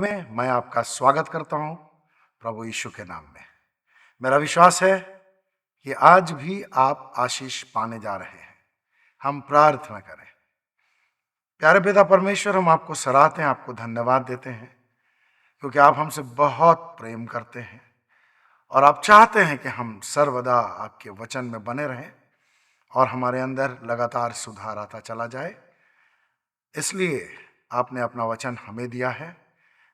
में मैं आपका स्वागत करता हूं प्रभु यीशु के नाम में। मेरा विश्वास है कि आज भी आप आशीष पाने जा रहे हैं। हम प्रार्थना करें। प्यारे पिता परमेश्वर, हम आपको सराहते हैं, आपको धन्यवाद देते हैं क्योंकि आप हमसे बहुत प्रेम करते हैं और आप चाहते हैं कि हम सर्वदा आपके वचन में बने रहें और हमारे अंदर लगातार सुधार आता चला जाए। इसलिए आपने अपना वचन हमें दिया है।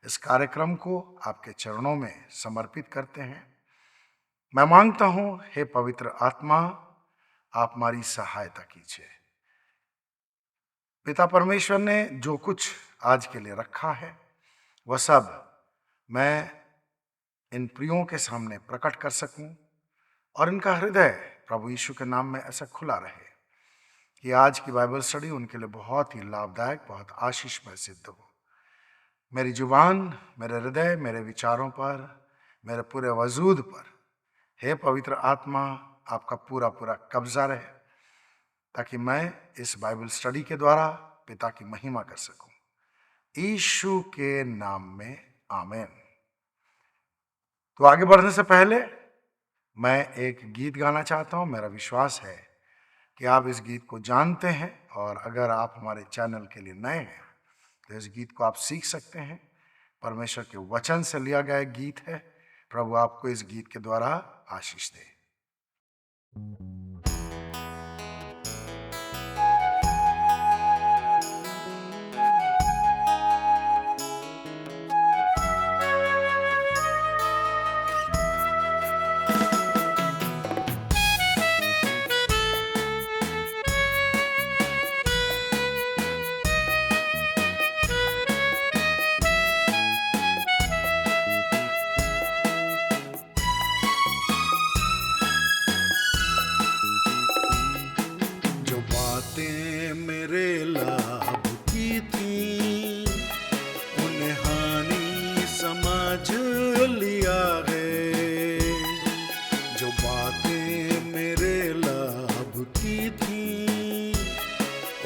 इस कार्यक्रम को आपके चरणों में समर्पित करते हैं। मैं मांगता हूं, हे पवित्र आत्मा, आप हमारी सहायता कीजिए। पिता परमेश्वर ने जो कुछ आज के लिए रखा है वह सब मैं इन प्रियों के सामने प्रकट कर सकूं और इनका हृदय प्रभु यीशु के नाम में ऐसा खुला रहे कि आज की बाइबल स्टडी उनके लिए बहुत ही लाभदायक, बहुत आशीषमय सिद्ध हो। मेरी जुबान, मेरे हृदय, मेरे विचारों पर, मेरे पूरे वजूद पर, हे पवित्र आत्मा, आपका पूरा पूरा कब्जा रहे ताकि मैं इस बाइबल स्टडी के द्वारा पिता की महिमा कर सकूं। यीशु के नाम में आमीन। तो आगे बढ़ने से पहले मैं एक गीत गाना चाहता हूं। मेरा विश्वास है कि आप इस गीत को जानते हैं और अगर आप हमारे चैनल के लिए नए हैं तो इस गीत को आप सीख सकते हैं। परमेश्वर के वचन से लिया गया गीत है। प्रभु आपको इस गीत के द्वारा आशीष दे। मेरे लाभ की थी उन्हें हानि समझ लिया है। जो बातें मेरे लाभ की थी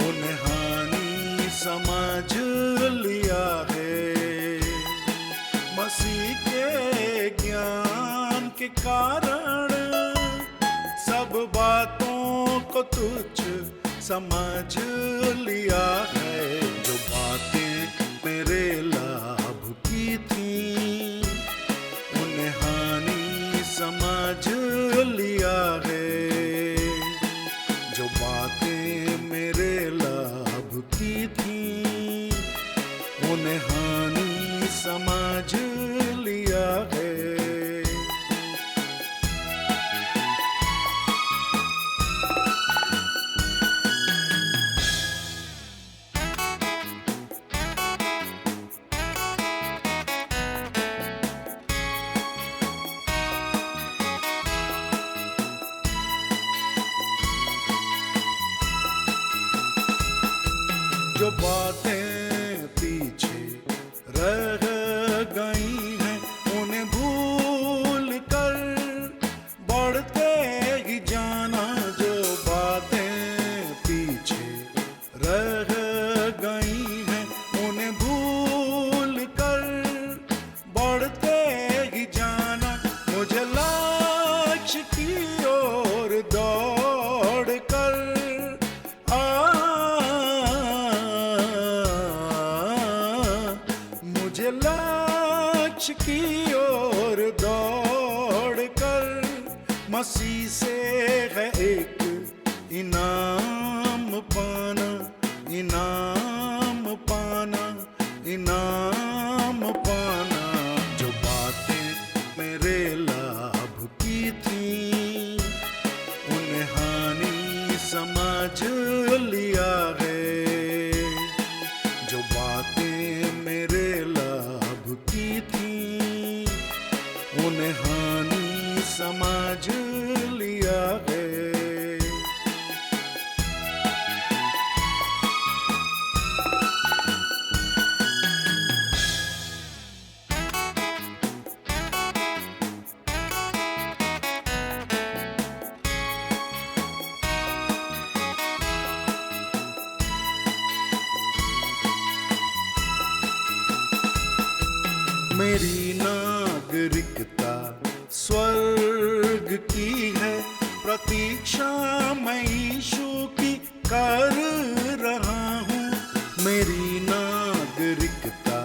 उन्हें हानि समझ लिया है। मसीह के ज्ञान के कारण सब बातों को तुच्छ समझ लिया है। जो बातें मेरे लाभ की थी उन्हें हानि समझ लिया है। जो बातें मेरे लाभ की थी उन्हें हानि समझ लिया है। जो बातें पीछे रह गई हैं उन्हें भूल कर बढ़ते ही जाना। जो बातें पीछे रह गई हैं उन्हें भूल कर बढ़ते ही जाना। मुझे लक्ष्य की ओर दौड़ कर लक्ष्य की ओर दौड़ कर मसीह से है एक इनाम पाना, इनाम पाना, इनाम पाना। जो बातें मेरे लाभ की थी उन्हें हानि समझ लिया है। जो बातें मेरे लाभ की थी उन्हें हानि समझ लिया है। मेरी नागरिकता स्वर्ग की है, प्रतीक्षा मैं यीशु की कर रहा हूँ। मेरी नागरिकता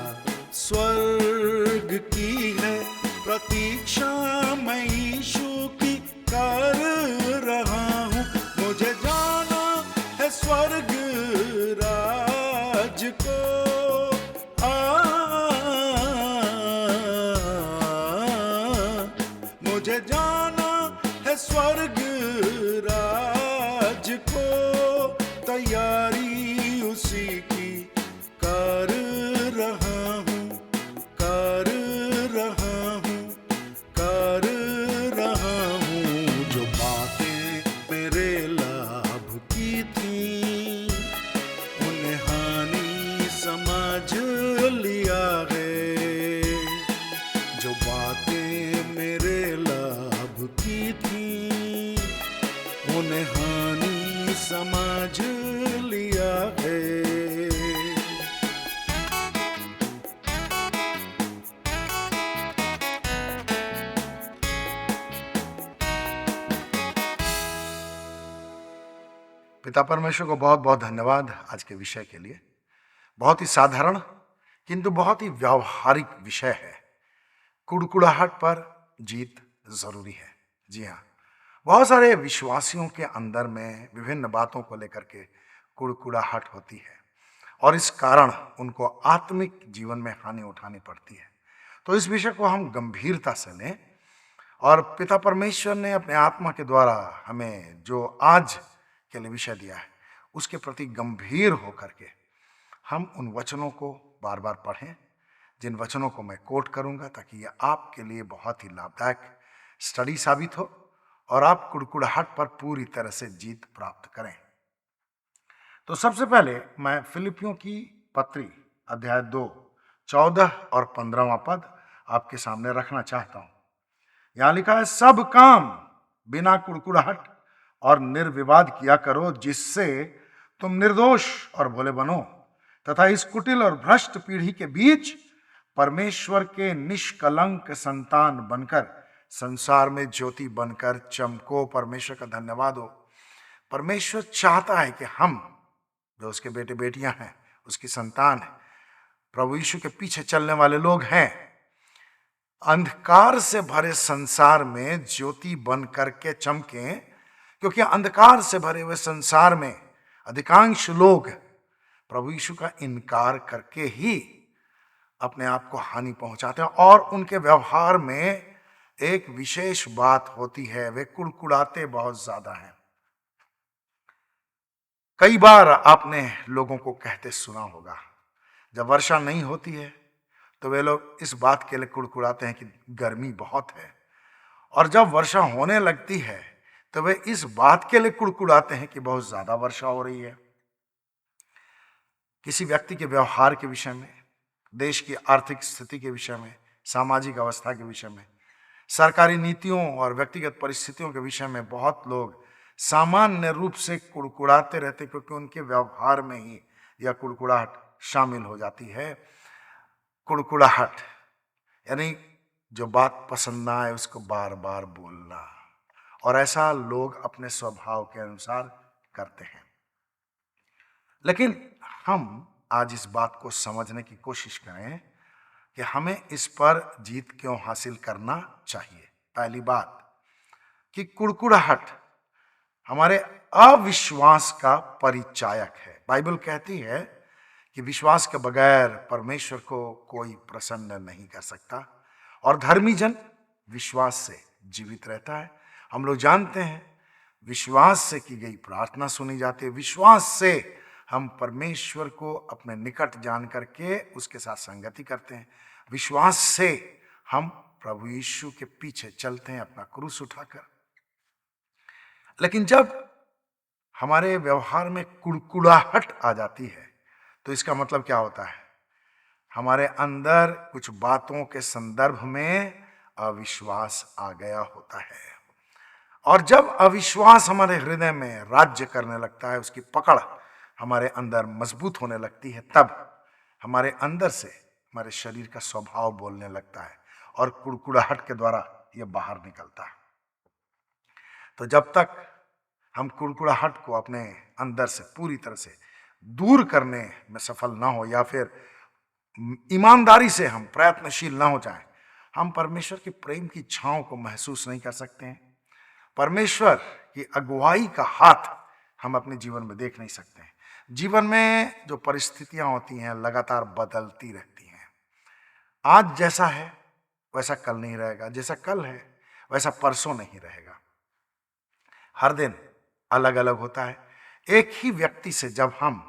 स्वर्ग की है, प्रतीक्षा मैं यीशु की कर रहा हूँ। मुझे जाना है स्वर्ग राज को, मुझे जाना है स्वर्ग राज को, तैयारी उसी की कर रहा हूँ, कर रहा हूँ, कर रहा हूँ। जो बातें मेरे लाभ की थी, उन्हें हानि समझ लिया है। जो बातें मेरे लाभ की थी, उन्हें हानि समझ लिया है। पिता परमेश्वर को बहुत बहुत धन्यवाद आज के विषय के लिए। बहुत ही साधारण किंतु बहुत ही व्यावहारिक विषय है। कुड़कुड़ाहट पर जीत जरूरी है। जी हाँ, बहुत सारे विश्वासियों के अंदर में विभिन्न बातों को लेकर के कुड़कुड़ाहट होती है और इस कारण उनको आत्मिक जीवन में हानि उठानी पड़ती है। तो इस विषय को हम गंभीरता से लें और पिता परमेश्वर ने अपने आत्मा के द्वारा हमें जो आज के लिए विषय दिया है उसके प्रति गंभीर होकर के हम उन वचनों को बार बार पढ़ें, जिन वचनों को मैं कोट करूंगा, ताकि ये आपके लिए बहुत ही लाभदायक स्टडी साबित हो और आप कुड़कुड़ाहट पर पूरी तरह से जीत प्राप्त करें। तो सबसे पहले मैं फिलिपियों की पत्री अध्याय 2 14 और 15वां पद आपके सामने रखना चाहता हूं। यहां लिखा है, सब काम बिना कुड़कुड़ाहट और निर्विवाद किया करो, जिससे तुम निर्दोष और भोले बनो तथा इस कुटिल और भ्रष्ट पीढ़ी के बीच परमेश्वर के निष्कलंक संतान बनकर संसार में ज्योति बनकर चमको। परमेश्वर का धन्यवाद हो। परमेश्वर चाहता है कि हम जो उसके बेटे बेटियां हैं, उसकी संतान है, प्रभु यीशु के पीछे चलने वाले लोग हैं, अंधकार से भरे संसार में ज्योति बन करके चमकें, क्योंकि अंधकार से भरे हुए संसार में अधिकांश लोग प्रभु यीशु का इनकार करके ही अपने आप को हानि पहुंचाते हैं और उनके व्यवहार में एक विशेष बात होती है, वे कुड़कुड़ाते बहुत ज्यादा हैं। कई बार आपने लोगों को कहते सुना होगा, जब वर्षा नहीं होती है तो वे लोग इस बात के लिए कुड़कुड़ाते हैं कि गर्मी बहुत है, और जब वर्षा होने लगती है तो वे इस बात के लिए कुड़कुड़ाते हैं कि बहुत ज्यादा वर्षा हो रही है। किसी व्यक्ति के व्यवहार के विषय में, देश की आर्थिक स्थिति के विषय में, सामाजिक अवस्था के विषय में, सरकारी नीतियों और व्यक्तिगत परिस्थितियों के विषय में बहुत लोग सामान्य रूप से कुड़कुड़ाते रहते, क्योंकि उनके व्यवहार में ही यह कुड़कुड़ाहट शामिल हो जाती है। कुड़कुड़ाहट यानी जो बात पसंद ना आए उसको बार बार बोलना, और ऐसा लोग अपने स्वभाव के अनुसार करते हैं। लेकिन हम आज इस बात को समझने की कोशिश करें कि हमें इस पर जीत क्यों हासिल करना चाहिए। पहली बात कि कुड़कुड़ाहट हमारे अविश्वास का परिचायक है। बाइबल कहती है कि विश्वास के बगैर परमेश्वर को कोई प्रसन्न नहीं कर सकता, और धर्मी जन विश्वास से जीवित रहता है। हम लोग जानते हैं विश्वास से की गई प्रार्थना सुनी जाती है। विश्वास से हम परमेश्वर को अपने निकट जान करके उसके साथ संगति करते हैं। विश्वास से हम प्रभु यीशु के पीछे चलते हैं अपना क्रूस उठाकर। लेकिन जब हमारे व्यवहार में कुड़कुड़ाहट आ जाती है तो इसका मतलब क्या होता है? हमारे अंदर कुछ बातों के संदर्भ में अविश्वास आ गया होता है, और जब अविश्वास हमारे हृदय में राज्य करने लगता है, उसकी पकड़ हमारे अंदर मजबूत होने लगती है, तब हमारे अंदर से हमारे शरीर का स्वभाव बोलने लगता है और कुड़कुड़ाहट के द्वारा यह बाहर निकलता है। तो जब तक हम कुड़कुड़ाहट को अपने अंदर से पूरी तरह से दूर करने में सफल ना हो या फिर ईमानदारी से हम प्रयत्नशील ना हो जाएं, हम परमेश्वर के प्रेम की छांव को महसूस नहीं कर सकते हैं। परमेश्वर की अगुवाई का हाथ हम अपने जीवन में देख नहीं सकते हैं। जीवन में जो परिस्थितियां होती हैं लगातार बदलती रहती हैं। आज जैसा है वैसा कल नहीं रहेगा, जैसा कल है वैसा परसों नहीं रहेगा। हर दिन अलग अलग होता है। एक ही व्यक्ति से जब हम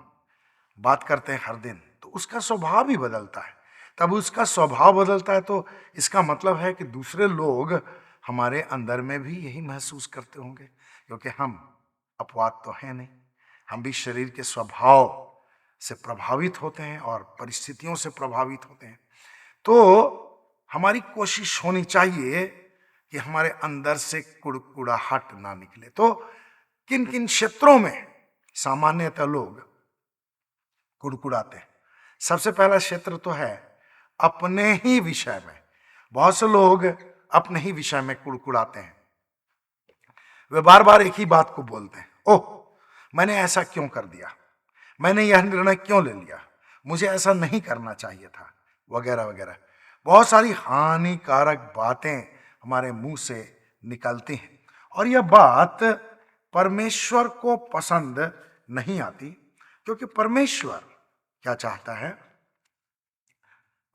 बात करते हैं हर दिन, तो उसका स्वभाव भी बदलता है। तब उसका स्वभाव बदलता है तो इसका मतलब है कि दूसरे लोग हमारे अंदर में भी यही महसूस करते होंगे, क्योंकि हम अपवाद तो हैं नहीं। हम भी शरीर के स्वभाव से प्रभावित होते हैं और परिस्थितियों से प्रभावित होते हैं। तो हमारी कोशिश होनी चाहिए कि हमारे अंदर से कुड़कुड़ाहट ना निकले। तो किन किन क्षेत्रों में सामान्यतः लोग कुड़कुड़ाते हैं? सबसे पहला क्षेत्र तो है अपने ही विषय में। बहुत से लोग अपने ही विषय में कुड़कुड़ाते हैं। वे बार बार एक ही बात को बोलते हैं, ओह मैंने ऐसा क्यों कर दिया, मैंने यह निर्णय क्यों ले लिया, मुझे ऐसा नहीं करना चाहिए था, वगैरह वगैरह। बहुत सारी हानिकारक बातें हमारे मुंह से निकलती हैं और यह बात परमेश्वर को पसंद नहीं आती, क्योंकि परमेश्वर क्या चाहता है?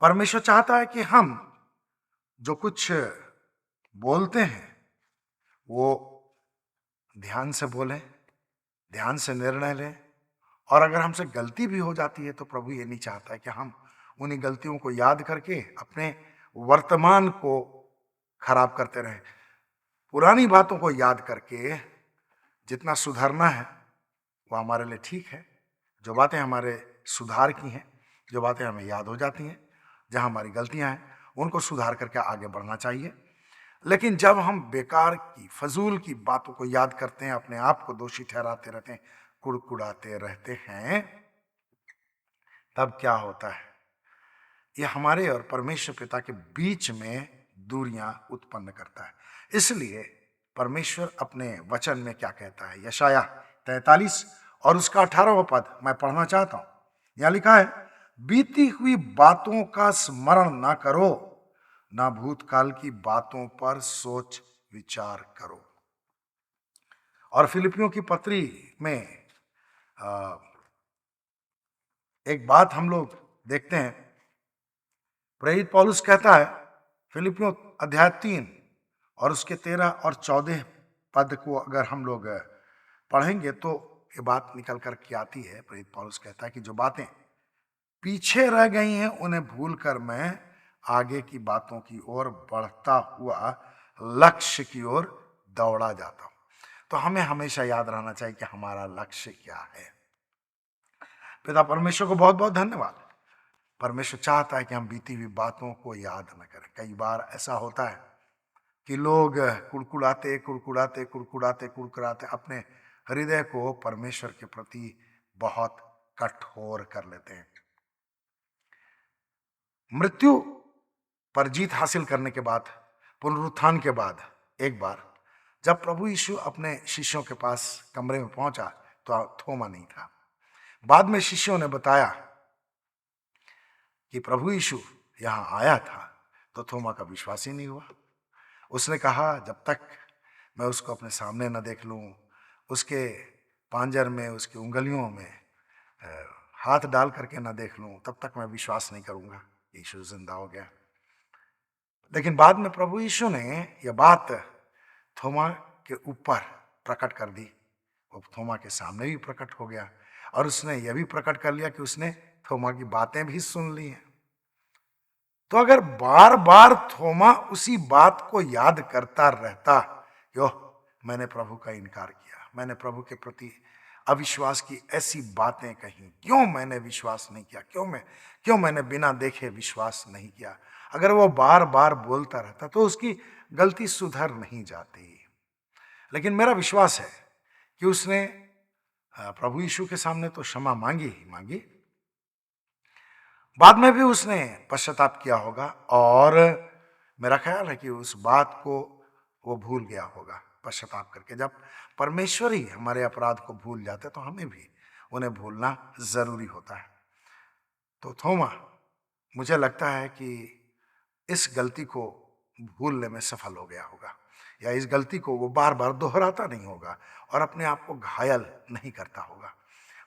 परमेश्वर चाहता है कि हम जो कुछ बोलते हैं वो ध्यान से बोलें, ध्यान से निर्णय लें। और अगर हमसे गलती भी हो जाती है तो प्रभु ये नहीं चाहता है कि हम उन्हीं गलतियों को याद करके अपने वर्तमान को खराब करते रहें। पुरानी बातों को याद करके जितना सुधरना है वो हमारे लिए ठीक है। जो बातें हमारे सुधार की हैं, जो बातें हमें याद हो जाती हैं, जहां हमारी गलतियां हैं, उनको सुधार करके आगे बढ़ना चाहिए। लेकिन जब हम बेकार की फजूल की बातों को याद करते हैं, अपने आप को दोषी ठहराते रहते हैं, कुड़कुड़ाते रहते हैं, तब क्या होता है? यह हमारे और परमेश्वर पिता के बीच में दूरियां उत्पन्न करता है। इसलिए परमेश्वर अपने वचन में क्या कहता है? यशाया 43 और उसका 18वां पद मैं पढ़ना चाहता हूं। यहां लिखा है, बीती हुई बातों का स्मरण ना करो, ना भूतकाल की बातों पर सोच विचार करो। और फिलिपियों की पत्री में एक बात हम लोग देखते हैं। प्रेरित पौलुस कहता है, फिलिपियों अध्याय 3 और उसके 13 और 14 पद को अगर हम लोग पढ़ेंगे तो ये बात निकल कर के आती है। प्रेरित पौलुस कहता है कि जो बातें पीछे रह गई हैं उन्हें भूलकर मैं आगे की बातों की ओर बढ़ता हुआ लक्ष्य की ओर दौड़ा जाता हूं। तो हमें हमेशा याद रहना चाहिए कि हमारा लक्ष्य क्या है। पिता परमेश्वर को बहुत बहुत धन्यवाद। परमेश्वर चाहता है कि हम बीती हुई बातों को याद न करें। कई बार ऐसा होता है कि लोग कुड़कुड़ाते कुड़कुड़ाते कुड़कुड़ाते कुड़कुड़ाते अपने हृदय को परमेश्वर के प्रति बहुत कठोर कर लेते हैं। मृत्यु पर जीत हासिल करने के बाद, पुनरुत्थान के बाद, एक बार जब प्रभु यीशु अपने शिष्यों के पास कमरे में पहुंचा तो थोमा नहीं था। बाद में शिष्यों ने बताया कि प्रभु यीशु यहां आया था, तो थोमा का विश्वास ही नहीं हुआ। उसने कहा, जब तक मैं उसको अपने सामने न देख लूं, उसके पांजर में, उसकी उंगलियों में हाथ डाल करके न देख लूं, तब तक मैं विश्वास नहीं करूंगा यीशु जिंदा हो गया। लेकिन बाद में प्रभु यीशु ने यह बात थोमा के ऊपर प्रकट कर दी। वो थोमा के सामने भी प्रकट हो गया और उसने यह भी प्रकट कर लिया कि उसने थोमा की बातें भी सुन ली हैं। तो अगर बार बार थोमा उसी बात को याद करता रहता, यो मैंने प्रभु का इनकार किया, मैंने प्रभु के प्रति अविश्वास की ऐसी बातें कही, क्यों मैंने विश्वास नहीं किया, क्यों मैंने बिना देखे विश्वास नहीं किया, अगर वो बार बार बोलता रहता तो उसकी गलती सुधर नहीं जाती। लेकिन मेरा विश्वास है कि उसने प्रभु यीशु के सामने तो क्षमा मांगी ही मांगी, बाद में भी उसने पश्चाताप किया होगा और मेरा ख्याल है कि उस बात को वो भूल गया होगा पश्चाताप करके। जब परमेश्वर ही हमारे अपराध को भूल जाते तो हमें भी उन्हें भूलना जरूरी होता है। तो थोमा मुझे लगता है कि इस गलती को भूलने में सफल हो गया होगा, या इस गलती को वो बार बार दोहराता नहीं होगा और अपने आप को घायल नहीं करता होगा।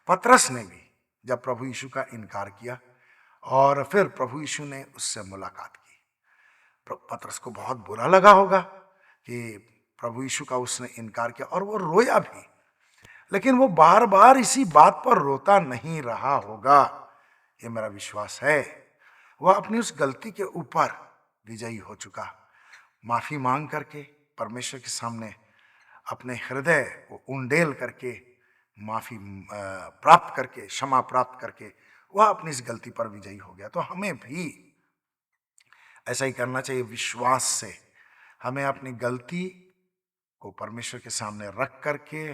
पतरस ने भी जब प्रभु यीशु का इनकार किया और फिर प्रभु यीशु ने उससे मुलाकात की, पतरस को बहुत बुरा लगा होगा कि प्रभु यीशु का उसने इनकार किया और वो रोया भी, लेकिन वो बार बार इसी बात पर रोता नहीं रहा होगा, ये मेरा विश्वास है। वह अपनी उस गलती के ऊपर विजयी हो चुका, माफी मांग करके परमेश्वर के सामने अपने हृदय को उंडेल करके माफी प्राप्त करके, क्षमा प्राप्त करके वह अपनी इस गलती पर विजयी हो गया। तो हमें भी ऐसा ही करना चाहिए। विश्वास से हमें अपनी गलती को परमेश्वर के सामने रख करके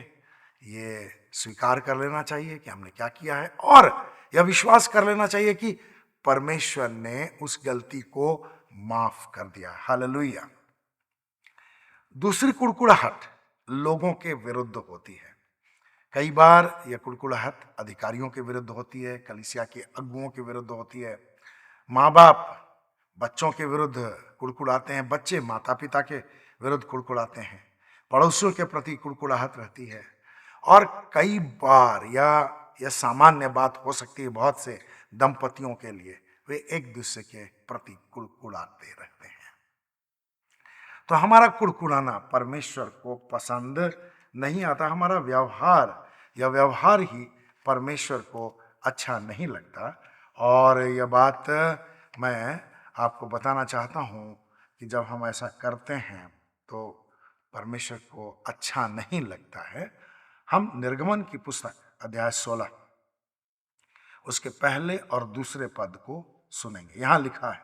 ये स्वीकार कर लेना चाहिए कि हमने क्या किया है, और यह विश्वास कर लेना चाहिए कि परमेश्वर ने उस गलती को माफ कर दिया। हालेलुया। दूसरी कुड़कुड़ाहट लोगों के विरुद्ध होती है। कई बार यह कुड़कुड़ाहट अधिकारियों के विरुद्ध होती है, कलीसिया के अगुओं के विरुद्ध होती है, माँ बाप बच्चों के विरुद्ध कुड़कुड़ाते हैं, बच्चे माता पिता के विरुद्ध कुड़कुड़ाते हैं, पड़ोसियों के प्रति कुड़कुड़ाहट रहती है, और कई बार यह सामान्य बात हो सकती है बहुत से दंपतियों के लिए, वे एक दूसरे के प्रति कुड़कुड़ाते रहते हैं। तो हमारा कुड़कुड़ाना परमेश्वर को पसंद नहीं आता। हमारा व्यवहार ही परमेश्वर को अच्छा नहीं लगता। और यह बात मैं आपको बताना चाहता हूँ कि जब हम ऐसा करते हैं तो परमेश्वर को अच्छा नहीं लगता है। हम निर्गमन की पुस्तक अध्याय 16 उसके पहले और दूसरे पद को सुनेंगे। यहाँ लिखा है,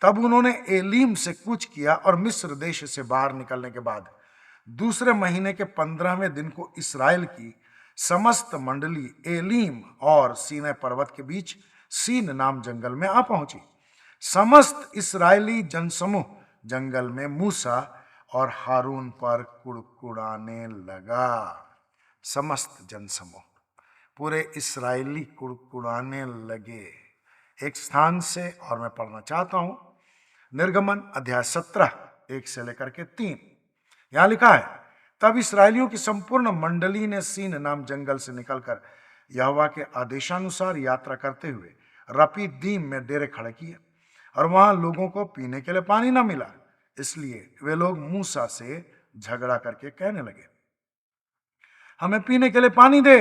तब उन्होंने एलीम से कूच किया और मिस्र देश से बाहर निकलने के बाद दूसरे महीने के 15वें दिन को इस्राएल की समस्त मंडली एलीम और सीनै पर्वत के बीच सीन नाम जंगल में आ पहुंची। समस्त इस्राएली जनसमूह जंगल में मूसा और हारून पर कुड़कुड़ाने लगा। समस्त जनसमूह, पूरे इस्राएली कुड़कुड़ाने लगे एक स्थान से। और मैं पढ़ना चाहता हूं निर्गमन अध्याय 17 1 से लेकर के 3। यहां लिखा है, तब इस्राएलियों की संपूर्ण मंडली ने सीन नाम जंगल से निकलकर यहोवा के आदेशानुसार यात्रा करते हुए रपीदीम में डेरे खड़े किए, और वहां लोगों को पीने के लिए पानी न मिला। इसलिए वे लोग मूसा से झगड़ा करके कहने लगे, हमें पीने के लिए पानी दे।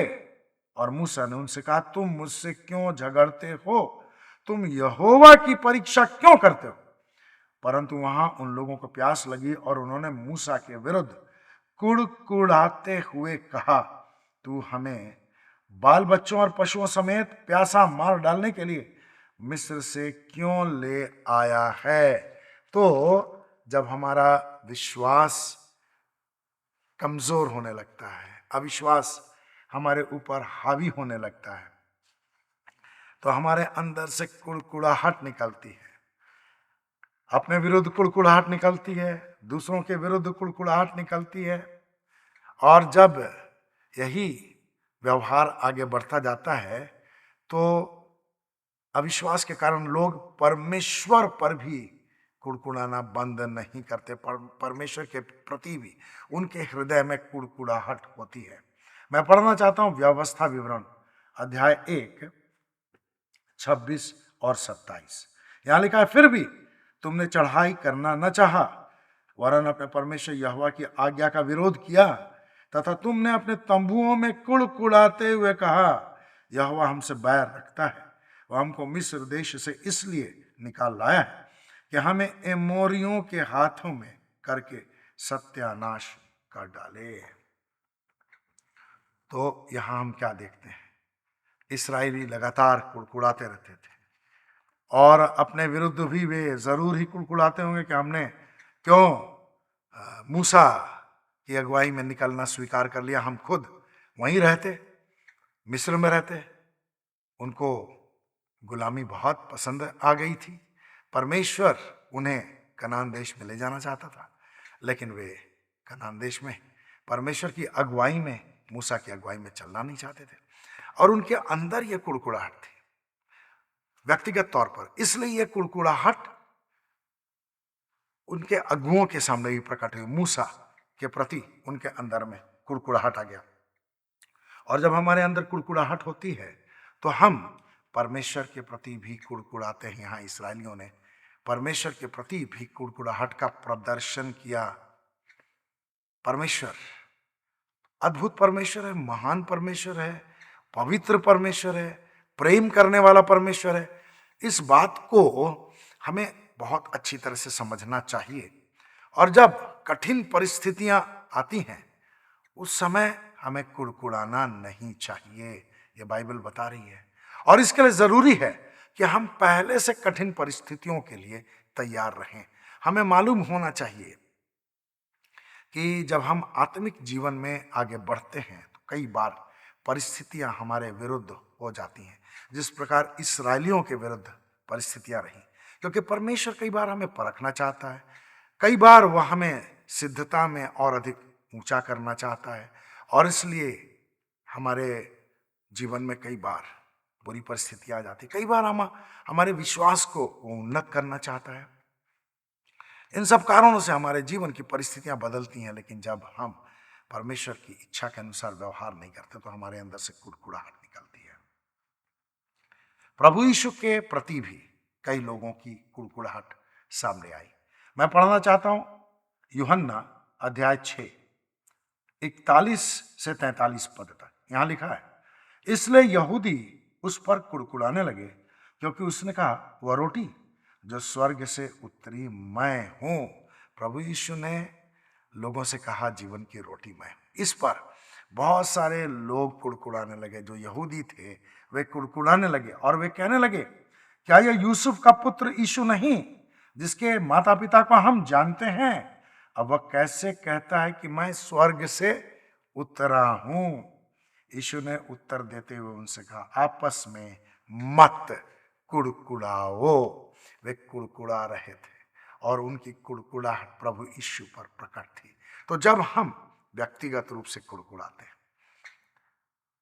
और मूसा ने उनसे कहा, तुम मुझसे क्यों झगड़ते हो? तुम यहोवा की परीक्षा क्यों करते हो? परंतु वहां उन लोगों को प्यास लगी और उन्होंने मूसा के विरुद्ध कुड़कुड़ाते हुए कहा, तू हमें बाल बच्चों और पशुओं समेत प्यासा मार डालने के लिए मिस्र से क्यों ले आया है? तो जब हमारा विश्वास कमजोर होने लगता है, अविश्वास हमारे ऊपर हावी होने लगता है, तो हमारे अंदर से कुड़कुड़ाहट निकलती है। अपने विरुद्ध कुड़कुड़ाहट निकलती है, दूसरों के विरुद्ध कुड़कुड़ाहट निकलती है। और जब यही व्यवहार आगे बढ़ता जाता है तो अविश्वास के कारण लोग परमेश्वर पर भी कुड़कुड़ाना बंद नहीं करते। परमेश्वर के प्रति भी उनके हृदय में कुड़कुड़ाहट होती है। मैं पढ़ना चाहता हूं व्यवस्था विवरण अध्याय 1 26 और 27। यहां लिखा है, फिर भी तुमने चढ़ाई करना न चाहा, वरन अपने परमेश्वर यहोवा की आज्ञा का विरोध किया, तथा तुमने अपने तंबुओं में कुड़कुड़ाते हुए कहा, यहोवा हमसे बैर रखता है, वह हमको मिस्र देश से इसलिए निकाल लाया है कि हमें एमोरियों के हाथों में करके सत्यानाश कर डाले। तो यहां हम क्या देखते हैं? इस्राएली लगातार कुड़कुड़ाते रहते थे, और अपने विरुद्ध भी वे जरूर ही कुड़कुड़ाते होंगे कि हमने क्यों मूसा की अगुवाई में निकलना स्वीकार कर लिया। हम खुद वहीं रहते, मिस्र में रहते, उनको गुलामी बहुत पसंद आ गई थी। परमेश्वर उन्हें कनान देश में ले जाना चाहता था, लेकिन वे कनान देश में परमेश्वर की अगुवाई में, मूसा की अगुवाई में चलना नहीं चाहते थे। और उनके अंदर यह कुड़कुड़ाहट थी व्यक्तिगत तौर पर। इसलिए यह कुड़कुड़ाहट उनके अगुओं के सामने भी प्रकट हुई। मूसा के प्रति उनके अंदर में कुड़कुड़ाहट आ गया। और जब हमारे अंदर कुड़कुड़ाहट होती है तो हम परमेश्वर के प्रति भी कुड़कुड़ाते हैं। यहाँ इस्राएलियों ने परमेश्वर के प्रति भी कुड़कुड़ाहट का प्रदर्शन किया। परमेश्वर अद्भुत परमेश्वर है, महान परमेश्वर है, पवित्र परमेश्वर है, प्रेम करने वाला परमेश्वर है। इस बात को हमें बहुत अच्छी तरह से समझना चाहिए। और जब कठिन परिस्थितियां आती हैं उस समय हमें कुड़कुड़ाना नहीं चाहिए, ये बाइबल बता रही है। और इसके लिए जरूरी है कि हम पहले से कठिन परिस्थितियों के लिए तैयार रहें। हमें मालूम होना चाहिए कि जब हम आत्मिक जीवन में आगे बढ़ते हैं तो कई बार परिस्थितियां हमारे विरुद्ध हो जाती हैं, जिस प्रकार इस्राएलियों के विरुद्ध परिस्थितियां रही। क्योंकि परमेश्वर कई बार हमें परखना चाहता है, कई बार वह हमें सिद्धता में और अधिक ऊंचा करना चाहता है, और इसलिए हमारे जीवन में कई बार बुरी परिस्थितियां आ जाती। कई बार हमारे विश्वास को उन्नत करना चाहता है। इन सब कारणों से हमारे जीवन की परिस्थितियां बदलती हैं, लेकिन जब हम परमेश्वर की इच्छा के अनुसार व्यवहार नहीं करते तो हमारे अंदर से कुड़कुड़ाहट निकलती है। प्रभु यीशु के प्रति भी कई लोगों की कुड़कुड़ाहट सामने आई। मैं पढ़ना चाहता हूं यूहन्ना अध्याय 6 41 से 43 पद तक। यहां लिखा है, इसलिए यहूदी उस पर कुड़कुड़ाने लगे क्योंकि उसने कहा, वह रोटी जो स्वर्ग से उतरी मैं हूं। प्रभु यीशु ने लोगों से कहा, जीवन की रोटी मैं। इस पर बहुत सारे लोग कुड़कुड़ाने लगे। जो यहूदी थे वे कुड़कुड़ाने लगे और वे कहने लगे, क्या यह यूसुफ का पुत्र यीशु नहीं, जिसके माता पिता को हम जानते हैं? अब वह कैसे कहता है कि मैं स्वर्ग से उतरा हूं? यीशु ने उत्तर देते हुए उनसे कहा, आपस में मत कुड़कुड़ाओ। वे कुड़कुड़ा रहे थे और उनकी कुड़कुड़ाहट प्रभु यीशु पर प्रकट थी। तो जब हम व्यक्तिगत रूप से कुड़कुड़ाते हैं,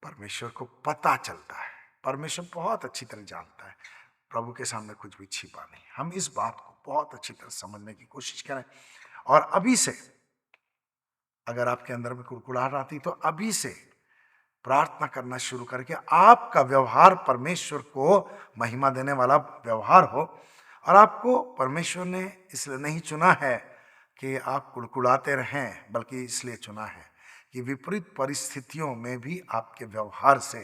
परमेश्वर को पता चलता है, परमेश्वर बहुत अच्छी तरह जानता है, प्रभु के सामने कुछ भी छिपा नहीं। हम इस बात को बहुत अच्छी तरह समझने की कोशिश करें। और अभी से अगर आपके अंदर में कुड़कुड़ाहट आती तो अभी से प्रार्थना करना शुरू करके आपका व्यवहार परमेश्वर को महिमा देने वाला व्यवहार हो। और आपको परमेश्वर ने इसलिए नहीं चुना है कि आप कुड़कुड़ाते रहें, बल्कि इसलिए चुना है कि विपरीत परिस्थितियों में भी आपके व्यवहार से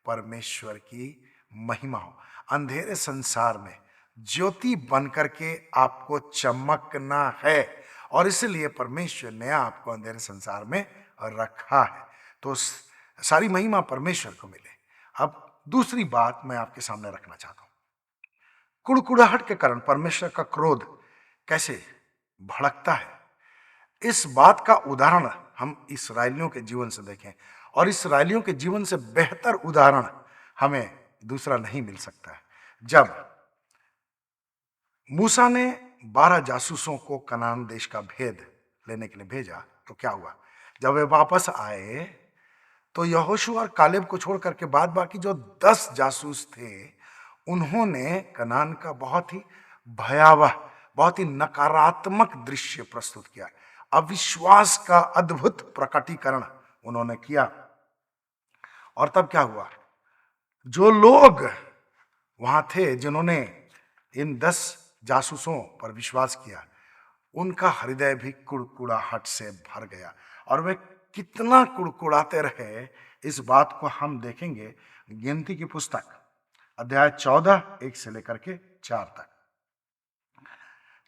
परमेश्वर की महिमा हो। अंधेरे संसार में ज्योति बनकर के आपको चमकना है, और इसलिए परमेश्वर ने आपको अंधेरे संसार में रखा है। तो सारी महिमा परमेश्वर को मिले। अब दूसरी बात मैं आपके सामने रखना चाहता हूं, कुड़कुड़ाहट के कारण परमेश्वर का क्रोध कैसे भड़कता है। इस बात का उदाहरण हम इस्राएलियों के जीवन से देखें, और इस्राएलियों के जीवन से बेहतर उदाहरण हमें दूसरा नहीं मिल सकता है। जब मूसा ने 12 जासूसों को कनान देश का भेद लेने के लिए भेजा तो क्या हुआ? जब वे वापस आए तो यहोशू और कालेब को छोड़ करके बाद बाकी जो 10 जासूस थे उन्होंने कनान का बहुत ही भयावह, बहुत ही नकारात्मक दृश्य प्रस्तुत किया। अविश्वास का अद्भुत प्रकटीकरण उन्होंने किया। और तब क्या हुआ? जो लोग वहां थे जिन्होंने इन 10 जासूसों पर विश्वास किया, उनका हृदय भी कुड़कुड़ाहट से भर गया। और वे कितना कुड़कुड़ाते रहे इस बात को हम देखेंगे गिनती की पुस्तक अध्याय 14 1 से लेकर के 4 तक।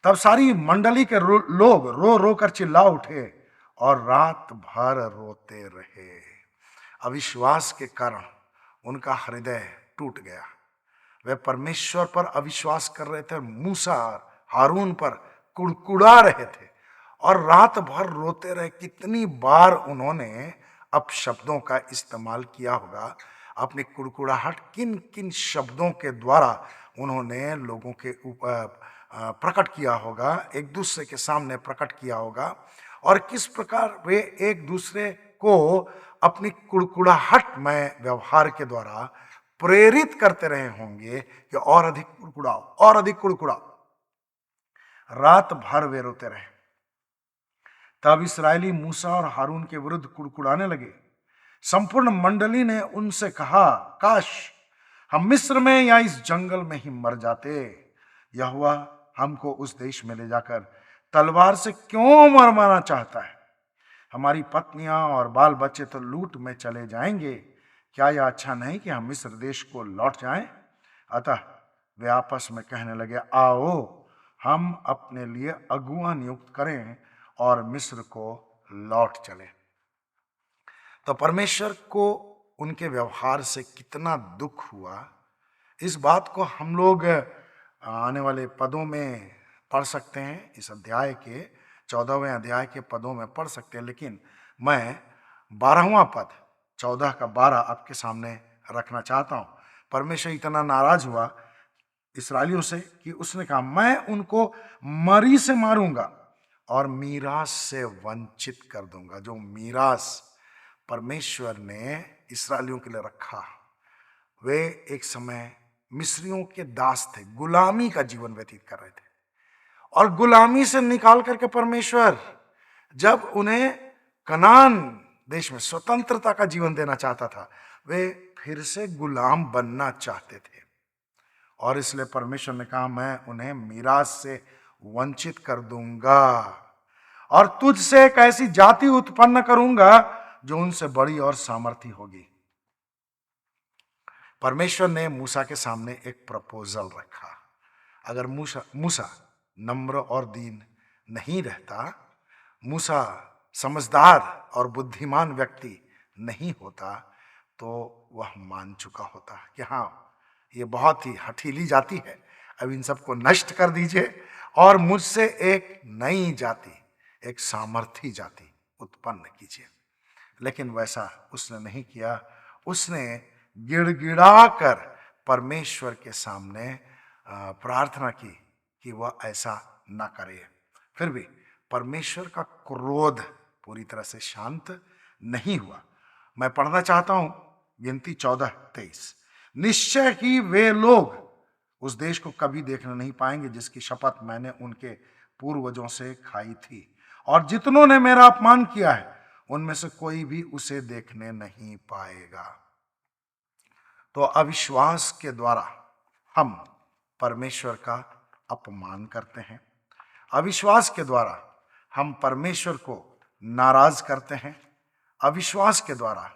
तब सारी मंडली के लोग रो रो कर चिल्ला उठे और रात भर रोते रहे। अविश्वास के कारण उनका हृदय टूट गया। वे परमेश्वर पर अविश्वास कर रहे थे, मूसा हारून पर कुड़कुड़ा रहे थे और रात भर रोते रहे। कितनी बार उन्होंने अपशब्दों का इस्तेमाल किया होगा, अपनी कुड़कुड़ाहट किन किन शब्दों के द्वारा उन्होंने लोगों के ऊपर प्रकट किया होगा, एक दूसरे के सामने प्रकट किया होगा, और किस प्रकार वे एक दूसरे को अपनी कुड़कुड़ाहट में व्यवहार के द्वारा प्रेरित करते रहे होंगे कि और अधिक कुड़कुड़ाओ, और अधिक कुड़कुड़ाओ। रात भर वे रोते रहे। तब इस्राएली मूसा और हारून के विरुद्ध कुड़कुड़ाने लगे। संपूर्ण मंडली ने उनसे कहा, काश हम मिस्र में या इस जंगल में ही मर जाते। यहोवा हमको उस देश में ले जाकर तलवार से क्यों मरवाना चाहता है? हमारी पत्नियां और बाल बच्चे तो लूट में चले जाएंगे। क्या यह अच्छा नहीं कि हम मिस्र देश को लौट जाएं? अतः वे आपस में कहने लगे, आओ हम अपने लिए अगुआ नियुक्त करें और मिस्र को लौट चले। तो परमेश्वर को उनके व्यवहार से कितना दुख हुआ, इस बात को हम लोग आने वाले पदों में पढ़ सकते हैं। इस अध्याय के 14वें अध्याय के पदों में पढ़ सकते हैं, लेकिन मैं 12वां पद 14 का 12 आपके सामने रखना चाहता हूं। परमेश्वर इतना नाराज हुआ इसराइलियों से कि उसने कहा, मैं उनको मरी से मारूंगा और मीरास से वंचित कर दूंगा। जो मीरास परमेश्वर ने इसराइलियों के लिए रखा, वे एक समय मिस्रियों के दास थे, गुलामी का जीवन व्यतीत कर रहे थे, और गुलामी से निकाल करके परमेश्वर जब उन्हें कनान देश में स्वतंत्रता का जीवन देना चाहता था, वे फिर से गुलाम बनना चाहते थे। और इसलिए परमेश्वर ने कहा, मैं उन्हें मीरास से वंचित कर दूंगा और तुझसे एक ऐसी जाति उत्पन्न करूंगा जो उनसे बड़ी और सामर्थी होगी। परमेश्वर ने मूसा के सामने एक प्रपोजल रखा। अगर मूसा नम्र और दीन नहीं रहता, मूसा समझदार और बुद्धिमान व्यक्ति नहीं होता, तो वह मान चुका होता कि हाँ, ये बहुत ही हठीली जाति है, अब इन सबको नष्ट कर दीजिए और मुझसे एक नई जाति, एक सामर्थी जाति उत्पन्न कीजिए। लेकिन वैसा उसने नहीं किया। उसने गिड़गिड़ा कर परमेश्वर के सामने प्रार्थना की कि वह ऐसा ना करे। फिर भी परमेश्वर का क्रोध पूरी तरह से शांत नहीं हुआ। मैं पढ़ना चाहता हूं गिनती 14:23। निश्चय ही वे लोग उस देश को कभी देखने नहीं पाएंगे जिसकी शपथ मैंने उनके पूर्वजों से खाई थी, और जितनों ने मेरा अपमान किया है उनमें से कोई भी उसे देखने नहीं पाएगा। तो अविश्वास के द्वारा हम परमेश्वर का अपमान करते हैं। अविश्वास के द्वारा हम परमेश्वर को नाराज करते हैं। अविश्वास के द्वारा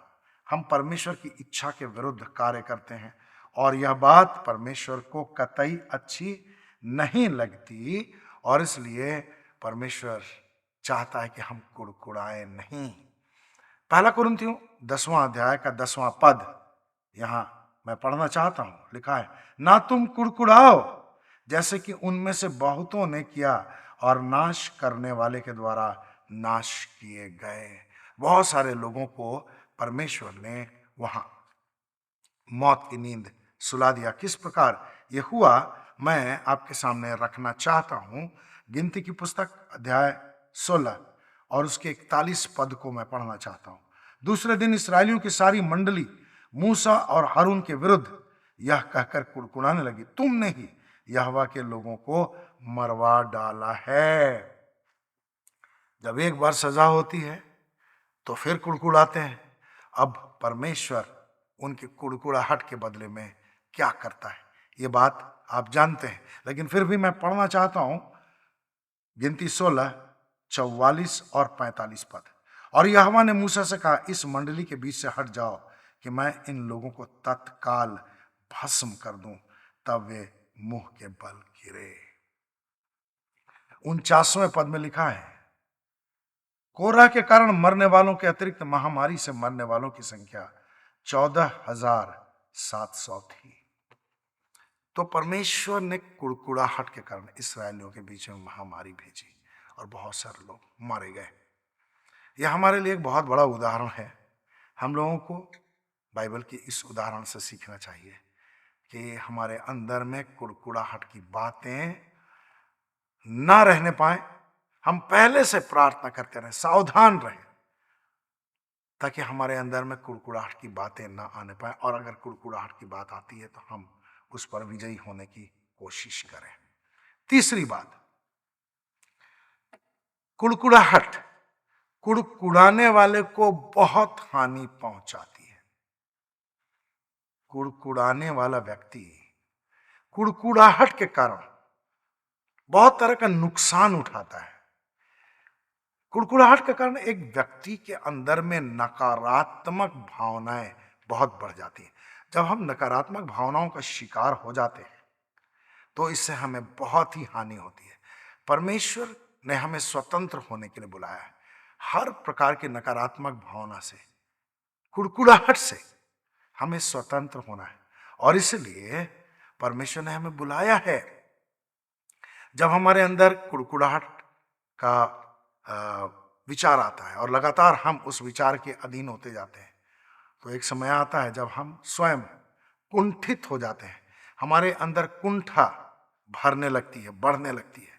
हम परमेश्वर की इच्छा के विरुद्ध कार्य करते हैं, और यह बात परमेश्वर को कतई अच्छी नहीं लगती, और इसलिए परमेश्वर चाहता है कि हम कुड़कुड़ाएं नहीं। पहला कुरिन्थियों 10वां अध्याय का 10वां पद यहां मैं पढ़ना चाहता हूं। लिखा है, ना तुम कुड़कुड़ाओ जैसे कि उनमें से बहुतों ने किया और नाश करने वाले के द्वारा नाश किए गए। बहुत सारे लोगों को परमेश्वर ने वहां मौत की नींद सुला दिया। किस प्रकार यह हुआ, मैं आपके सामने रखना चाहता हूं। गिनती की पुस्तक अध्याय 16 और उसके 41 पद को मैं पढ़ना चाहता हूं। दूसरे दिन इस्राएलियों की सारी मंडली मूसा और हारून के विरुद्ध यह कहकर कुड़कुड़ाने लगी, तुमने ही यहोवा के लोगों को मरवा डाला है। जब एक बार सजा होती है तो फिर कुड़कुड़ाते हैं। अब परमेश्वर उनकी कुड़कुड़ाहट के बदले में क्या करता है, ये बात आप जानते हैं, लेकिन फिर भी मैं पढ़ना चाहता हूं। गिनती 16, 44 और 45 पद। और यहोवा ने मूसा से कहा, इस मंडली के बीच से हट जाओ कि मैं इन लोगों को तत्काल भस्म कर दूं, तब वे मुंह के बल गिरे। 49वें पद में लिखा है, कोरह के कारण मरने वालों के अतिरिक्त महामारी से मरने वालों की संख्या 14,700 थी। तो परमेश्वर ने कुड़कुड़ाहट के कारण इसराइलियों के बीच में महामारी भेजी और बहुत सारे लोग मारे गए। यह हमारे लिए एक बहुत बड़ा उदाहरण है। हम लोगों को बाइबल की इस उदाहरण से सीखना चाहिए कि हमारे अंदर में कुड़कुड़ाहट की बातें ना रहने पाए। हम पहले से प्रार्थना करते रहें, सावधान रहें, ताकि हमारे अंदर में कुड़कुड़ाहट की बातें ना आने पाए। और अगर कुड़कुड़ाहट की बात आती है तो हम उस पर विजयी होने की कोशिश करें। तीसरी बात, कुड़कुड़ाहट कुड़कुड़ाने वाले को बहुत हानि पहुंचाती है। कुड़कुड़ाने वाला व्यक्ति कुड़कुड़ाहट के कारण बहुत तरह का नुकसान उठाता है। कुड़कुड़ाहट के कारण एक व्यक्ति के अंदर में नकारात्मक भावनाएं बहुत बढ़ जाती हैं। जब हम नकारात्मक भावनाओं का शिकार हो जाते हैं तो इससे हमें बहुत ही हानि होती है। परमेश्वर ने हमें स्वतंत्र होने के लिए बुलाया है। हर प्रकार की नकारात्मक भावना से, कुड़कुड़ाहट से हमें स्वतंत्र होना है। और इसलिए परमेश्वर ने हमें बुलाया है। जब हमारे अंदर कुड़कुड़ाहट का विचार आता है और लगातार हम उस विचार के अधीन होते जाते हैं, तो एक समय आता है जब हम स्वयं कुंठित हो जाते हैं। हमारे अंदर कुंठा भरने लगती है, बढ़ने लगती है।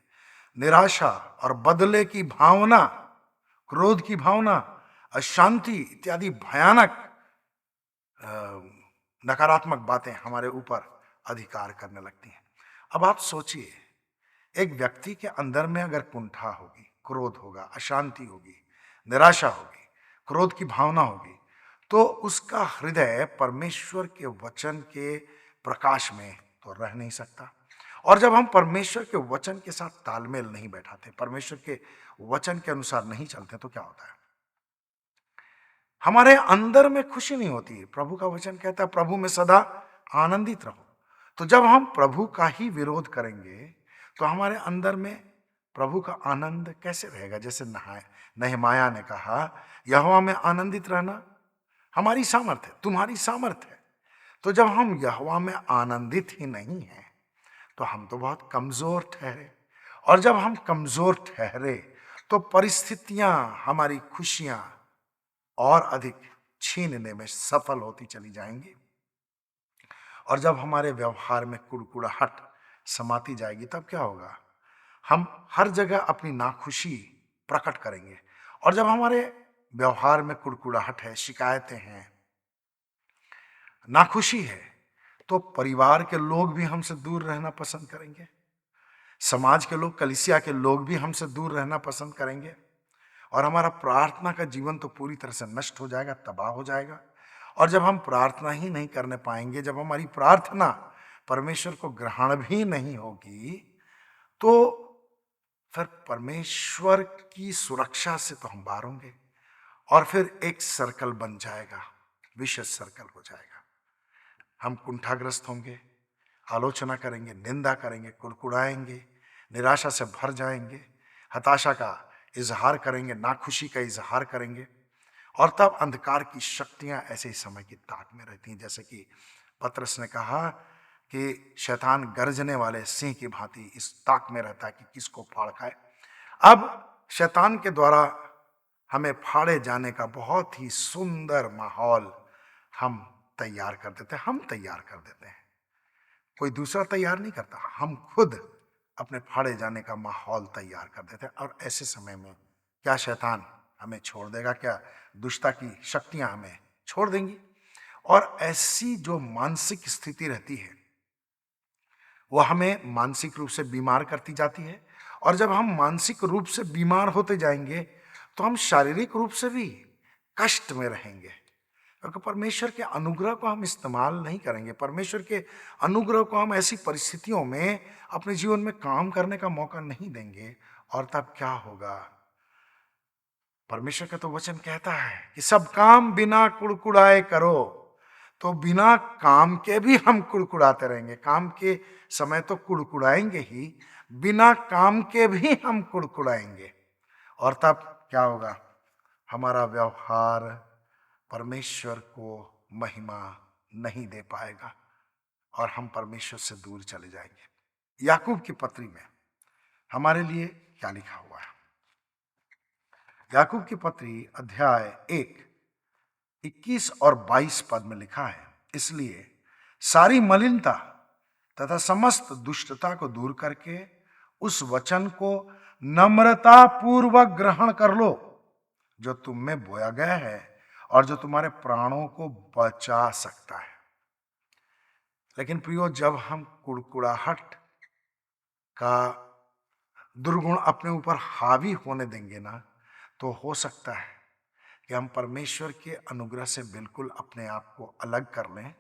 निराशा और बदले की भावना, क्रोध की भावना, अशांति इत्यादि भयानक नकारात्मक बातें हमारे ऊपर अधिकार करने लगती हैं। अब आप सोचिए, एक व्यक्ति के अंदर में अगर कुंठा होगी, क्रोध होगा, अशांति होगी, निराशा होगी, क्रोध की भावना होगी, तो उसका हृदय परमेश्वर के वचन के प्रकाश में तो रह नहीं सकता। और जब हम परमेश्वर के वचन के साथ तालमेल नहीं बैठाते, परमेश्वर के वचन के अनुसार नहीं चलते, तो क्या होता है? हमारे अंदर में खुशी नहीं होती है। प्रभु का वचन कहता है प्रभु में सदा आनंदित रहो। तो जब हम प्रभु का ही विरोध करेंगे तो हमारे अंदर में प्रभु का आनंद कैसे रहेगा? जैसे नहमाया ने कहा, यहोवा में आनंदित रहना हमारी सामर्थ है, तुम्हारी सामर्थ है। तो जब हम यहोवा में आनंदित ही नहीं हैं तो हम तो बहुत कमजोर ठहरे। और जब हम कमजोर ठहरे तो परिस्थितियां हमारी खुशियां और अधिक छीनने में सफल होती चली जाएंगी। और जब हमारे व्यवहार में कुड़कुड़ाहट समाती जाएगी तब क्या होगा? हम हर जगह अपनी नाखुशी प्रकट करेंगे। और जब हमारे व्यवहार में कुड़कुड़ाहट है, शिकायतें हैं, नाखुशी है, तो परिवार के लोग भी हमसे दूर रहना पसंद करेंगे, समाज के लोग, कलीसिया के लोग भी हमसे दूर रहना पसंद करेंगे। और हमारा प्रार्थना का जीवन तो पूरी तरह से नष्ट हो जाएगा, तबाह हो जाएगा। और जब हम प्रार्थना ही नहीं करने पाएंगे, जब हमारी प्रार्थना परमेश्वर को ग्रहण भी नहीं होगी, तो फिर परमेश्वर की सुरक्षा से तो हम बाहर होंगे। और फिर एक सर्कल बन जाएगा, विशेष सर्कल हो जाएगा। हम कुंठाग्रस्त होंगे, आलोचना करेंगे, निंदा करेंगे, कुड़कुड़ाएंगे, निराशा से भर जाएंगे, हताशा का इजहार करेंगे, नाखुशी का इजहार करेंगे। और तब अंधकार की शक्तियां ऐसे ही समय की ताक में रहती हैं। जैसे कि पतरस ने कहा कि शैतान गर्जने वाले सिंह की भांति इस ताक में रहता है कि किसको फाड़ खाए। अब शैतान के द्वारा हमें फाड़े जाने का बहुत ही सुंदर माहौल हम तैयार कर देते हैं। हम तैयार कर देते हैं, कोई दूसरा तैयार नहीं करता, हम खुद अपने फाड़े जाने का माहौल तैयार कर देते हैं। और ऐसे समय में क्या शैतान हमें छोड़ देगा? क्या दुष्टता की शक्तियां हमें छोड़ देंगी? और ऐसी जो मानसिक स्थिति रहती है वो हमें मानसिक रूप से बीमार करती जाती है। और जब हम मानसिक रूप से बीमार होते जाएंगे तो हम शारीरिक रूप से भी कष्ट में रहेंगे, क्योंकि परमेश्वर के अनुग्रह को हम इस्तेमाल नहीं करेंगे। परमेश्वर के अनुग्रह को हम ऐसी परिस्थितियों में अपने जीवन में काम करने का मौका नहीं देंगे। और तब क्या होगा? परमेश्वर का तो वचन कहता है कि सब काम बिना कुड़कुड़ाए करो। तो बिना काम के भी हम कुड़कुड़ाते रहेंगे। काम के समय तो कुड़कुड़ाएंगे ही, बिना काम के भी हम कुड़कुड़ाएंगे। और तब क्या होगा? हमारा व्यवहार परमेश्वर को महिमा नहीं दे पाएगा और हम परमेश्वर से दूर चले जाएंगे। याकूब की पत्री में हमारे लिए क्या लिखा हुआ है? याकूब की पत्री अध्याय 1 21 और 22 पद में लिखा है, इसलिए सारी मलिनता तथा समस्त दुष्टता को दूर करके उस वचन को नम्रता पूर्वक ग्रहण कर लो जो तुम में बोया गया है और जो तुम्हारे प्राणों को बचा सकता है। लेकिन प्रियो, जब हम कुड़कुड़ाहट का दुर्गुण अपने ऊपर हावी होने देंगे ना, तो हो सकता है कि हम परमेश्वर के अनुग्रह से बिल्कुल अपने आप को अलग कर लें,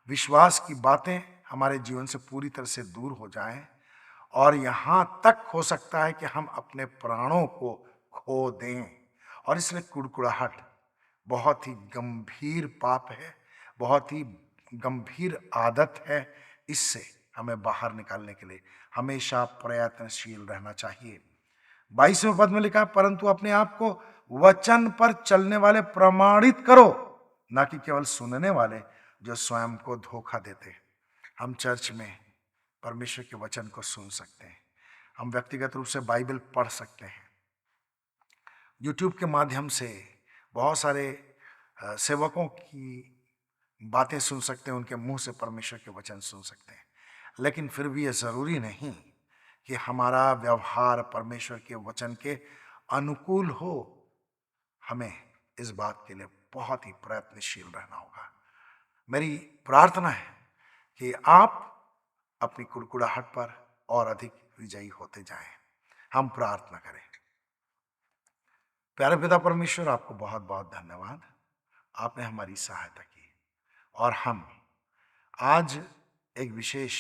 विश्वास की बातें हमारे जीवन से पूरी तरह से दूर हो जाएं, और यहाँ तक हो सकता है कि हम अपने प्राणों को खो दें। और इसलिए कुड़कुड़ाहट बहुत ही गंभीर पाप है, बहुत ही गंभीर आदत है। इससे हमें बाहर निकालने के लिए हमेशा प्रयत्नशील रहना चाहिए। 22वें पद में लिखा है, परंतु अपने आप को वचन पर चलने वाले प्रमाणित करो, ना कि केवल सुनने वाले जो स्वयं को धोखा देते हैं। हम चर्च में परमेश्वर के वचन को सुन सकते हैं, हम व्यक्तिगत रूप से बाइबल पढ़ सकते हैं, यूट्यूब के माध्यम से बहुत सारे सेवकों की बातें सुन सकते हैं, उनके मुंह से परमेश्वर के वचन सुन सकते हैं। लेकिन फिर भी यह जरूरी नहीं कि हमारा व्यवहार परमेश्वर के वचन के अनुकूल हो। हमें इस बात के लिए बहुत ही प्रयत्नशील रहना होगा। मेरी प्रार्थना है कि आप अपनी कुड़कुड़ाहट पर और अधिक विजयी होते जाएं। हम प्रार्थना करें। प्यारे पिता परमेश्वर, आपको बहुत बहुत धन्यवाद, आपने हमारी सहायता की और हम आज एक विशेष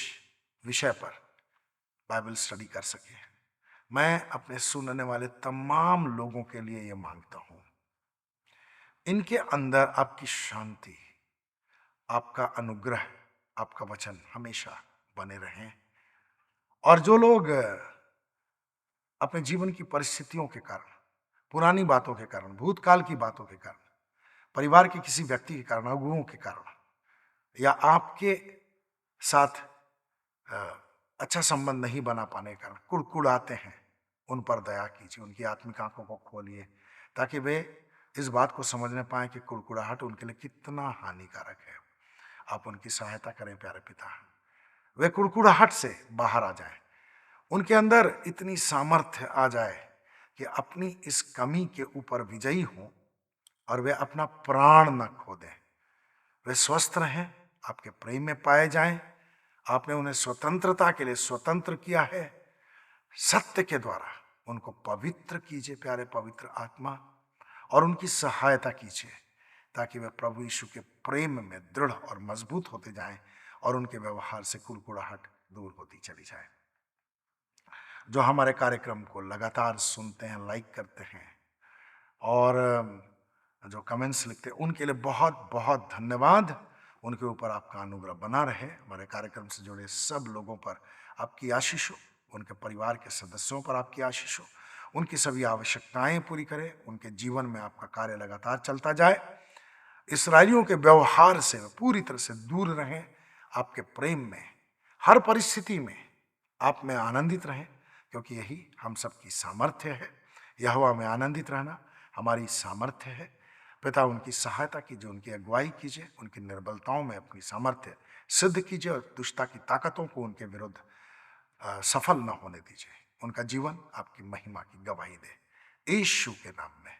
विषय पर बाइबल स्टडी कर सके। मैं अपने सुनने वाले तमाम लोगों के लिए यह मांगता हूं, इनके अंदर आपकी शांति, आपका अनुग्रह, आपका वचन हमेशा बने रहें। और जो लोग अपने जीवन की परिस्थितियों के कारण, पुरानी बातों के कारण, भूतकाल की बातों के कारण, परिवार के किसी व्यक्ति के कारण, अगुओं के कारण, या आपके साथ अच्छा संबंध नहीं बना पाने के कारण कुड़कुड़ाते हैं, उन पर दया कीजिए, उनकी आत्मिक आंखों को खोलिए, ताकि वे इस बात को समझने पाए कि कुड़कुड़ाहट उनके लिए कितना हानिकारक है। आप उनकी सहायता करें प्यारे पिता, वे कुड़कुड़ाहट से बाहर आ जाएं, उनके अंदर इतनी सामर्थ्य आ जाए कि अपनी इस कमी के ऊपर विजयी हों और वे अपना प्राण न खो दें। वे स्वस्थ रहें, आपके प्रेम में पाए जाएं। आपने उन्हें स्वतंत्रता के लिए स्वतंत्र किया है, सत्य के द्वारा उनको पवित्र कीजिए प्यारे पवित्र आत्मा, और उनकी सहायता कीजिए ताकि वे प्रभु यीशु के प्रेम में दृढ़ और मजबूत होते जाएं और उनके व्यवहार से कुड़कुड़ाहट दूर होती चली जाए। जो हमारे कार्यक्रम को लगातार सुनते हैं, लाइक करते हैं और जो कमेंट्स लिखते हैं, उनके लिए बहुत बहुत धन्यवाद। उनके ऊपर आपका अनुग्रह बना रहे। हमारे कार्यक्रम से जुड़े सब लोगों पर आपकी आशीष हो, उनके परिवार के सदस्यों पर आपकी आशीष हो, उनकी सभी आवश्यकताएं पूरी करें, उनके जीवन में आपका कार्य लगातार चलता जाए। इस्राएलियों के व्यवहार से पूरी तरह से दूर रहें, आपके प्रेम में हर परिस्थिति में आप में आनंदित रहें, क्योंकि यही हम सबकी सामर्थ्य है। यहोवा में आनंदित रहना हमारी सामर्थ्य है। पिता, उनकी सहायता कीजिए, उनकी अगुवाई कीजिए, उनकी निर्बलताओं में अपनी सामर्थ्य सिद्ध कीजिए और दुष्टता की ताकतों को उनके विरुद्ध सफल न होने दीजिए। उनका जीवन आपकी महिमा की गवाही दे, यीशु के नाम में,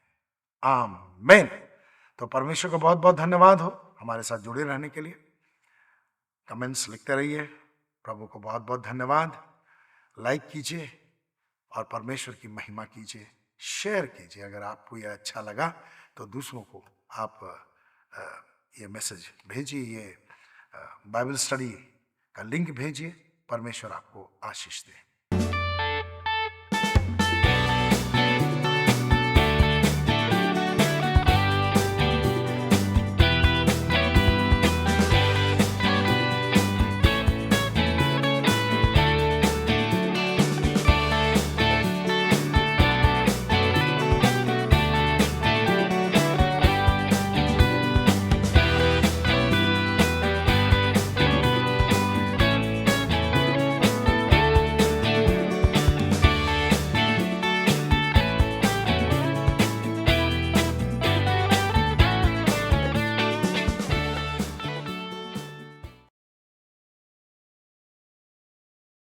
आमीन। तो परमेश्वर को बहुत बहुत धन्यवाद हो हमारे साथ जुड़े रहने के लिए। कमेंट्स लिखते रहिए। प्रभु को बहुत बहुत धन्यवाद। लाइक कीजिए और परमेश्वर की महिमा कीजिए, शेयर कीजिए। अगर आपको यह अच्छा लगा तो दूसरों को आप ये मैसेज भेजिए, ये बाइबल स्टडी का लिंक भेजिए। परमेश्वर आपको आशीष दे।